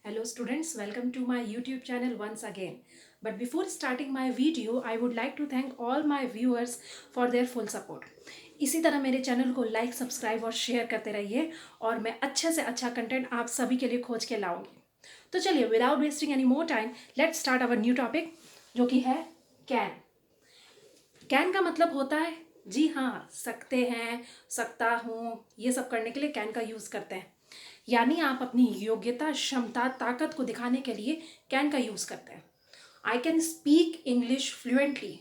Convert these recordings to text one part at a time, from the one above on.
Hello students, welcome to my YouTube channel once again. But before starting my video, I would like to thank all my viewers for their full support. इसी तरह मेरे channel को like, subscribe और share करते रहिए और मैं अच्छे से अच्छा कंटेंट आप सभी के लिए खोज के लाऊंगी। तो चलिए without wasting any more time let's start our new topic जो कि है कैन। कैन का मतलब होता है जी हाँ, सकते हैं, सकता हूँ, ये सब करने के लिए कैन का यूज़ करते हैं। यानी आप अपनी योग्यता, क्षमता, ताकत को दिखाने के लिए कैन का यूज़ करते हैं। आई can speak English fluently,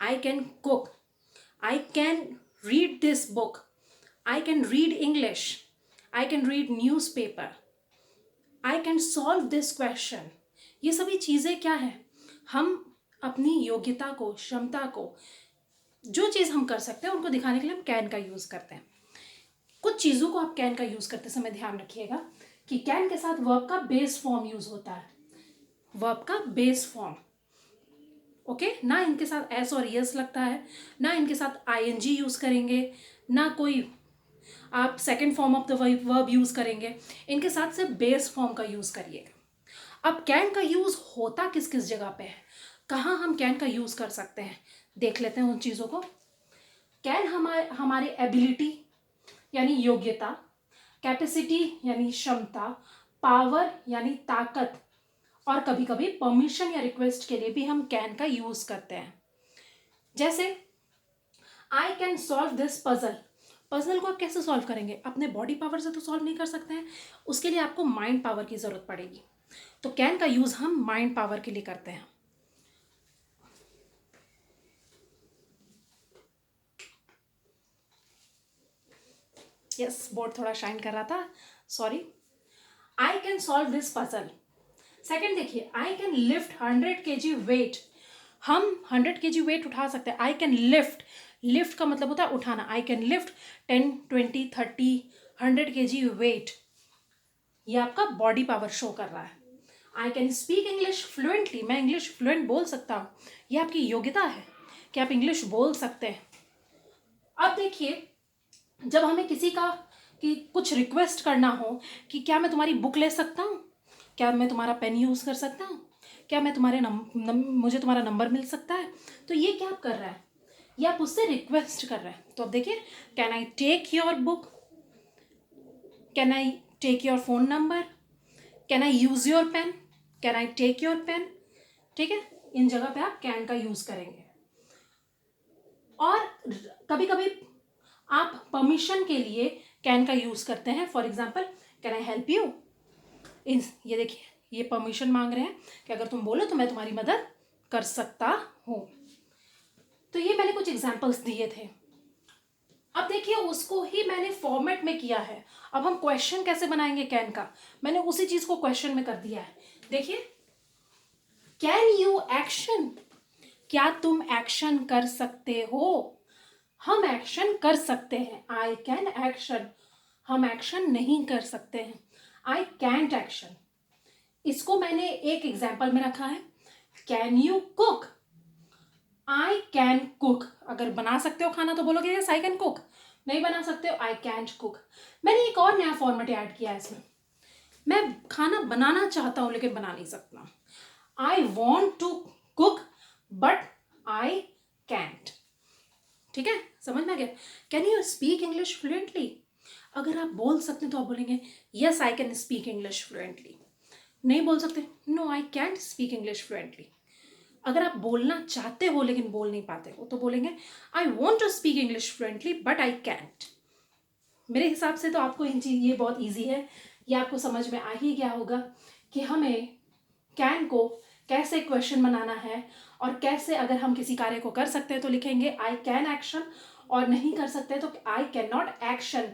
I can cook, I can read this book, I can read English, I can read news paper, I can solve this question. ये सभी चीज़ें क्या है? हम अपनी योग्यता को, क्षमता को, जो चीज़ हम कर सकते हैं उनको दिखाने के लिए हम कैन का यूज़ करते हैं। कुछ चीज़ों को आप कैन का यूज़ करते समय ध्यान रखिएगा कि कैन के साथ वर्ब का बेस फॉर्म यूज़ होता है। वर्ब का बेस फॉर्म, ओके, ना इनके साथ एस और यस लगता है, ना इनके साथ आईएनजी यूज़ करेंगे, ना कोई आप second form of the verb use करेंगे। इनके साथ सिर्फ बेस फॉर्म का यूज़ करिएगा। अब कैन का यूज़ होता किस किस जगह पे है, कहाँ हम कैन का यूज़ कर सकते हैं, देख लेते हैं उन चीज़ों को। कैन हमारे एबिलिटी यानी योग्यता, कैपेसिटी यानी क्षमता, पावर यानी ताकत, और कभी कभी परमिशन या रिक्वेस्ट के लिए भी हम कैन का यूज करते हैं। जैसे आई can solve this puzzle. Puzzle को आप कैसे सॉल्व करेंगे? अपने बॉडी पावर से तो सॉल्व नहीं कर सकते हैं, उसके लिए आपको माइंड पावर की जरूरत पड़ेगी। तो कैन का यूज हम माइंड पावर के लिए करते हैं। यस, बोर्ड थोड़ा शाइन कर रहा था, sorry. I can solve this puzzle. Second देखिए, I can lift 100 kg weight. हम 100 kg वेट उठा सकते हैं। आई कैन लिफ्ट, लिफ्ट का मतलब होता है उठाना। I can lift 10, 20, 30, 100 kg weight. ये आपका बॉडी पावर शो कर रहा है। I can speak English fluently. मैं इंग्लिश फ्लुएंट बोल सकता हूँ। ये आपकी योग्यता है कि आप इंग्लिश बोल सकते हैं। अब देखिए, जब हमें किसी का कि कुछ रिक्वेस्ट करना हो कि क्या मैं तुम्हारी बुक ले सकता हूँ, क्या मैं तुम्हारा पेन यूज़ कर सकता हूँ, क्या मैं तुम्हारे मुझे तुम्हारा नंबर मिल सकता है, तो ये क्या आप कर रहा है? ये आप उससे रिक्वेस्ट कर रहे हैं। तो अब देखिए, can I take your book, can I take your phone number, can I use your pen, can I take your pen. ठीक है, इन जगह पे आप कैन का यूज़ करेंगे। और कभी कभी आप परमिशन के लिए कैन का यूज़ करते हैं। For example, can I help you. ये देखिए, ये परमिशन मांग रहे हैं कि अगर तुम बोलो तो मैं तुम्हारी मदद कर सकता हूँ। तो ये मैंने कुछ एग्जाम्पल्स दिए थे। अब देखिए, उसको ही मैंने फॉर्मेट में किया है। अब हम क्वेश्चन कैसे बनाएंगे कैन का, मैंने उसी चीज को क्वेश्चन में कर दिया है। देखिए, कैन यू एक्शन। क्या तुम एक्शन कर सकते हो? हम एक्शन कर सकते हैं। I can action. हम एक्शन नहीं कर सकते हैं। I can't action. इसको मैंने एक एग्जाम्पल में रखा है। Can you cook. I can cook. अगर बना सकते हो खाना तो बोलोगे यस आई कैन कुक। नहीं बना सकते हो, आई कैंट कुक। मैंने एक और नया फॉर्मेट ऐड किया है इसमें। मैं खाना बनाना चाहता हूं लेकिन बना नहीं सकता। I want to cook but I can't. ठीक है, समझ में आ गया? Can you speak English fluently. अगर आप बोल सकते हैं तो आप बोलेंगे yes I can speak English fluently. नहीं बोल सकते, no I can't speak English fluently. अगर आप बोलना चाहते हो लेकिन बोल नहीं पाते हो तो बोलेंगे I want to speak English fluently but I can't. मेरे हिसाब से तो आपको ये बहुत ईजी है। ये आपको समझ में आ ही गया होगा कि हमें कैन को कैसे क्वेश्चन बनाना है, और कैसे अगर हम किसी कार्य को कर सकते हैं तो लिखेंगे आई कैन एक्शन, और नहीं कर सकते तो आई कैन नॉट एक्शन।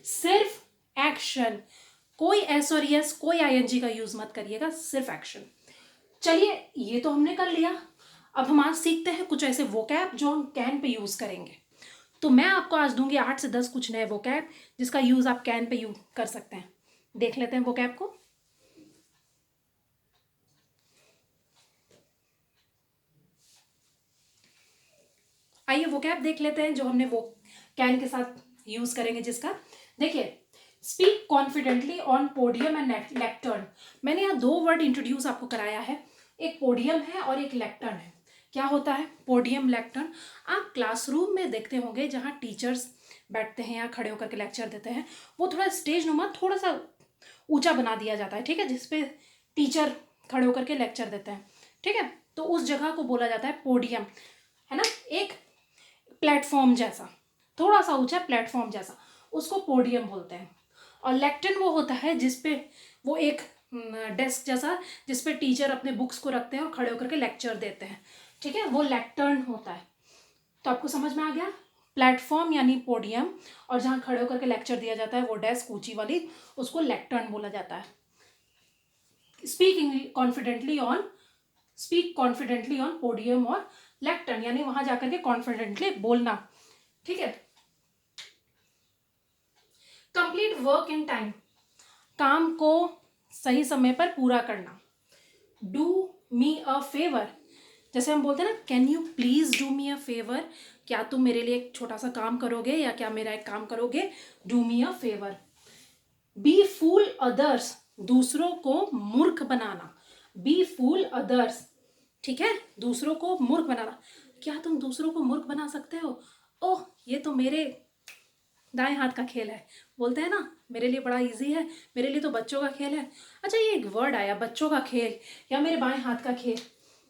सिर्फ एक्शन, कोई एस और यस, कोई आईएनजी का यूज मत करिएगा, सिर्फ एक्शन। चलिए, ये तो हमने कर लिया। अब हम आज सीखते हैं कुछ ऐसे वोकैब जो हम कैन पे यूज करेंगे। तो मैं आपको आज दूंगी 8 से 10 कुछ नए वोकैब जिसका यूज आप कैन पे यूज कर सकते हैं। देख लेते हैं वोकैब को। आइए वोकैब देख लेते हैं जो हमने वो कैन के साथ यूज करेंगे जिसका। देखिए, speak confidently on podium and lectern. मैंने यहाँ 2 वर्ड इंट्रोड्यूस आपको कराया है, एक पोडियम है और एक लेक्टर्न है। क्या होता है पोडियम, लेक्टर्न? आप क्लासरूम में देखते होंगे जहाँ टीचर्स बैठते हैं या खड़े होकर के लेक्चर देते हैं, वो थोड़ा स्टेज नुमा थोड़ा सा ऊंचा बना दिया जाता है, ठीक है, जिसपे टीचर खड़े होकर के लेक्चर देते हैं, ठीक है। तो उस जगह को बोला जाता है पोडियम, है ना, एक प्लेटफॉर्म जैसा, थोड़ा सा ऊंचा प्लेटफॉर्म जैसा, उसको पोडियम बोलते हैं। और लेक्टर्न वो होता है जिसपे वो एक डेस्क जैसा जिसपे टीचर अपने बुक्स को रखते हैं और खड़े होकर के लेक्चर देते हैं, ठीक है, वो लेक्टर्न होता है। तो आपको समझ में आ गया, प्लेटफॉर्म यानी पोडियम, और जहाँ खड़े होकर के लेक्चर दिया जाता है वो डेस्क ऊंची वाली, उसको लेक्टर्न बोला जाता है। स्पीक कॉन्फिडेंटली ऑन पोडियम और लेक्टर्न, यानी वहां जाकर के कॉन्फिडेंटली बोलना, ठीक है। कंप्लीट वर्क इन टाइम, काम को सही समय पर पूरा करना। डू मी अ फेवर, जैसे हम बोलते हैं ना, can you please do me a favour, क्या तुम मेरे लिए एक छोटा सा काम करोगे या क्या मेरा एक काम करोगे, do me a favour. Befool others, दूसरों को मूर्ख बनाना, बी फूल अदर्स, ठीक है, दूसरों को मूर्ख बनाना। क्या तुम दूसरों को मूर्ख बना सकते हो? ओह, ये तो मेरे दाएं हाथ का खेल है, बोलते हैं ना, मेरे लिए बड़ा इजी है, मेरे लिए तो बच्चों का खेल है। अच्छा, ये एक वर्ड आया, बच्चों का खेल या मेरे बाएं हाथ का खेल,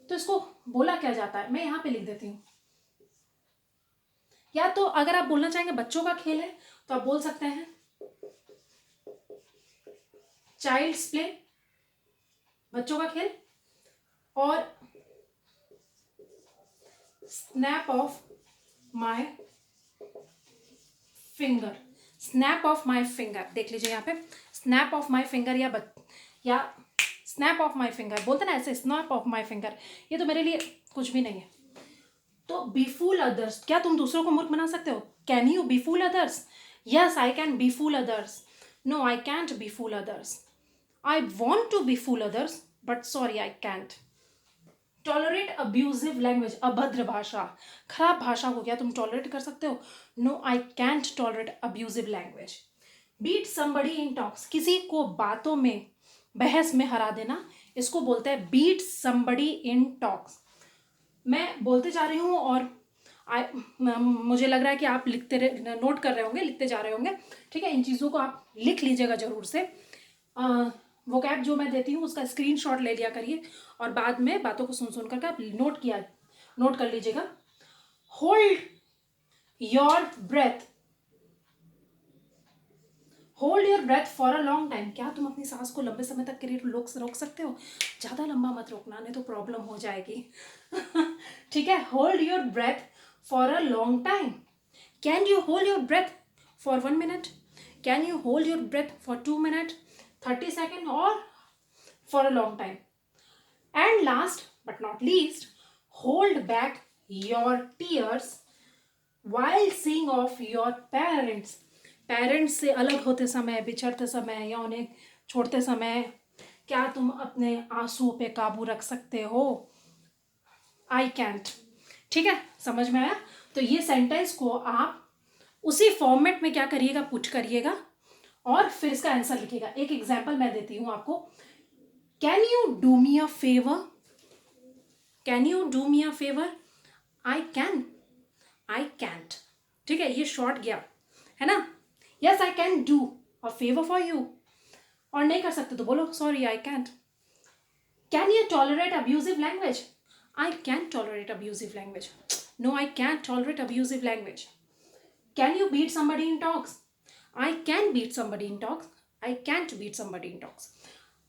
तो इसको बोला क्या जाता है, मैं यहाँ पे लिख देती हूँ। या तो अगर आप बोलना चाहेंगे बच्चों का खेल है तो आप बोल सकते हैं चाइल्ड्स प्ले, बच्चों का खेल, और snap of my finger, snap of my finger, देख लीजिए यहाँ पे स्नैप ऑफ माई फिंगर या स्नैप ऑफ माई फिंगर, बोलते ना ऐसे, स्नैप ऑफ माई फिंगर, ये तो मेरे लिए कुछ भी नहीं है। तो बीफूल अदर्स, क्या तुम दूसरों को मूर्ख बना सकते हो? Can you befool others? Yes, I can befool others. No, I can't befool others. I want to befool others but sorry I can't. Tolerate abusive language, अभद्र भाषा, खराब भाषा को क्या तुम टॉलरेट कर सकते हो? No, I can't tolerate abusive language. Beat somebody in talks, किसी को बातों में, बहस में हरा देना, इसको बोलते हैं बीट समबडी इन टॉक्स। मैं बोलते जा रही हूँ और मुझे लग रहा है कि आप नोट कर रहे होंगे, लिखते जा रहे होंगे, ठीक है, इन चीज़ों को आप लिख लीजिएगा जरूर से। वोकैब जो मैं देती हूँ उसका स्क्रीनशॉट ले लिया करिए और बाद में बातों को सुन करके आप नोट कर लीजिएगा। Hold your breath, hold your breath for a long time, क्या तुम अपनी सांस को लंबे समय तक के लिए रोक सकते हो? ज़्यादा लंबा मत रोकना, नहीं तो प्रॉब्लम हो जाएगी। ठीक है, hold your breath for a long time. Can you hold your breath for 1 minute? Can you hold your breath for 2 minute, 30 second, और for a long time? And last but not least, hold back your tears while seeing of your parents, parents से अलग होते समय, बिछड़ते समय या उन्हें छोड़ते समय, क्या तुम अपने आंसू पे काबू रख सकते हो? आई कैंट। ठीक है, समझ में आया? तो ये सेंटेंस को आप उसी फॉर्मेट में क्या करिएगा, पुट करिएगा और फिर इसका आंसर लिखिएगा। एक एग्जाम्पल मैं देती हूँ आपको। Can you do me a favour? Can you do me a favour? I can, I can't. ठीक है, ये शॉर्ट गया है ना। Yes, I can do a favour for you, और नहीं कर सकते तो बोलो sorry I can't. Can you tolerate abusive language? I can tolerate abusive language. No, I can't tolerate abusive language. Can you beat somebody in talks? I can beat somebody in talks, I can't beat somebody in talks.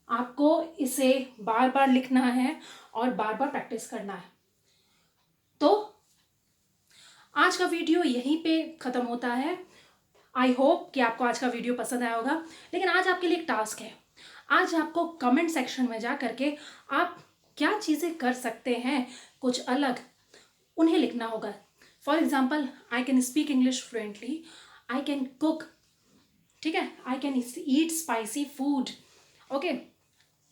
आपको इसे बार बार लिखना है और बार बार practice करना है। तो आज का वीडियो यहीं पे ख़त्म होता है। आई होप कि आपको आज का वीडियो पसंद आया होगा, लेकिन आज आपके लिए एक टास्क है। आज आपको कमेंट सेक्शन में जा करके आप क्या चीज़ें कर सकते हैं कुछ अलग, उन्हें लिखना होगा। For example, I can speak English fluently, I can cook, ठीक है, I can eat spicy food, okay,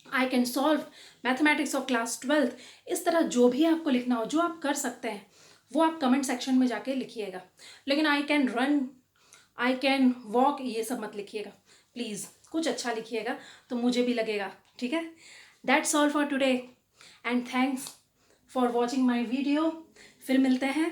I can solve mathematics of class 12। इस तरह जो भी आपको लिखना हो, जो आप कर सकते हैं, वो आप कमेंट सेक्शन में जाके लिखिएगा। लेकिन I can run, I can walk, ये सब मत लिखिएगा। प्लीज़ कुछ अच्छा लिखिएगा तो मुझे भी लगेगा, ठीक है। That's all for today and thanks for watching my video. फिर मिलते हैं